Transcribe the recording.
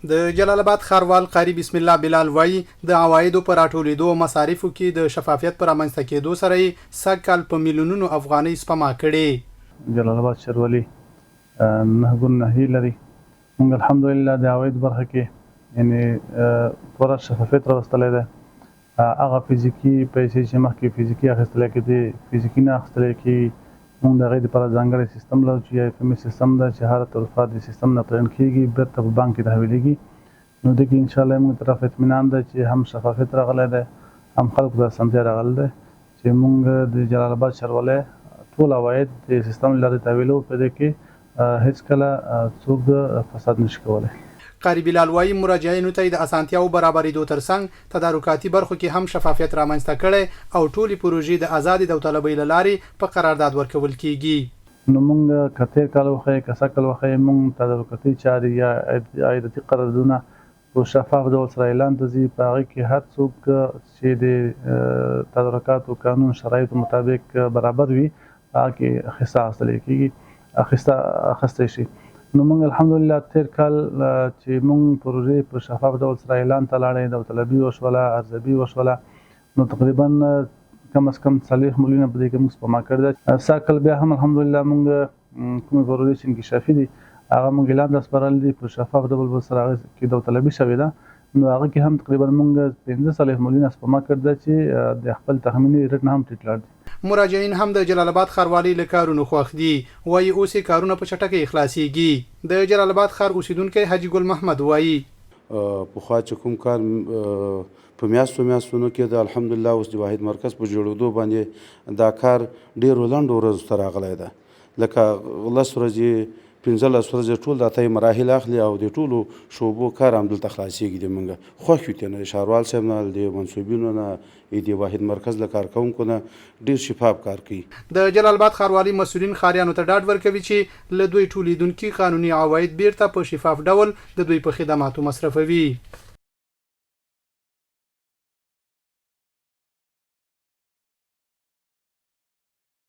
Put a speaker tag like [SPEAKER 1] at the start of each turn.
[SPEAKER 1] د جلال آباد ښاروال قاری بسم الله بلال وایي د عوایدو په راټولېدو او مصارفو کې د شفافیت پر رامنځته کېدو سره یې سږ کال په میلیونونو افغانۍ سپما کړې.
[SPEAKER 2] جلال آباد ښاروالي 9.9 لري. موږ الحمدلله د عوایدو برخه کې یعنې پوره شفافیت راوستلی دی. هغه فزیکي پیسې چې مخکې فزیکي اخیستلی کېدې فزیکي نه اخیستلی کېږي. موږ د هغې دپاره ځانګړی سیستم لرو چې اف ام سیستم ده چې هره تلفات د سیستم نه پرنټ کېږي بېرته په بانک کې تحویلېږي. نو دې کې انشاءالله موږ طرف اطمینان ده چې هم شفافیت راغلی دی هم خلکو ته اسانتیا راغلی دی چې موږ د جلال آباد ښاروالۍ ټول عواید د سیستم له لارې تحویلوو. په دې کې هېڅکله څوک فساد نشي کولی.
[SPEAKER 1] قاری بلال وایي مراجعینو ته د اسانتیاو برابرېدو ترڅنګ تدارکاتي برخو کې هم شفافیت رامنځته کړی او ټولې پروژې د ازادې داوطلبۍ له لارې په قرارداد ورکول کېږي.
[SPEAKER 2] نو موږ که تېر کال وښیې که سږ کال وښیې موږ تدارکاتي چارې یا عایداتي قراردادونه په شفاف ډول سره اعلان ته ځي. په هغې کې هر څوک چې د تدارکاتو قانون شرایطو مطابق برابر وي هغه کې اخیسته اخیستی شي. نو موږ الحمدلله تېر کال چې موږ پروژې په شفاف ډول سره اعلان ته لاړې داوطلبي وشوله ارزبي وشوله نو تقریبا کم از کم 40 میلیونه په دې کې موږ سپما کړې ده. سږ کال بیا هم الحمدلله موږ کومې پروژې چې انکشافي دي هغه موږ اعلان ته سپارلی دي په شفاف ډول به سره هغې کې داوطلبي شوې ده. نو هغه کې هم تقریبا موږ 15 میلیونه سپما کړې ده چې د خپل تخمیني ریټ نه هم ټیټ لاړ دي.
[SPEAKER 1] مراجعین هم د جلال آباد ښاروالۍ له کارونو خوښ دي. وایي اوس یې کارونه په چټکۍ خلاصېږي. د جلال آباد ښار اوسیدونکی حاجي ګل محمد وایي
[SPEAKER 3] پخوا چې کوم کار په میاشتونو کې د الحمدلله اوس د واحد مرکز په جوړېدو باندې دا کار ډېرو لنډو ورځو ته راغلی ده. لکه 10 ورځې 15 ورځې ټول دا ته مراحل اخلي او د ټولو شعبو کار همدلته خلاصېږي. د موږ خوښ یو ته نه د ښاروال صاحب نه د منصوبینو نه د واحد مرکز له کارکوونکو نه ډېر شفاف کار کوي.
[SPEAKER 1] د جلال آباد ښاروالي مسؤلین ښاریانو ته ډاډ ورکوي چې له دوی ټولېدونکي قانوني عواید بیرته په شفاف ډول د دوی په خدماتو مصرفوي.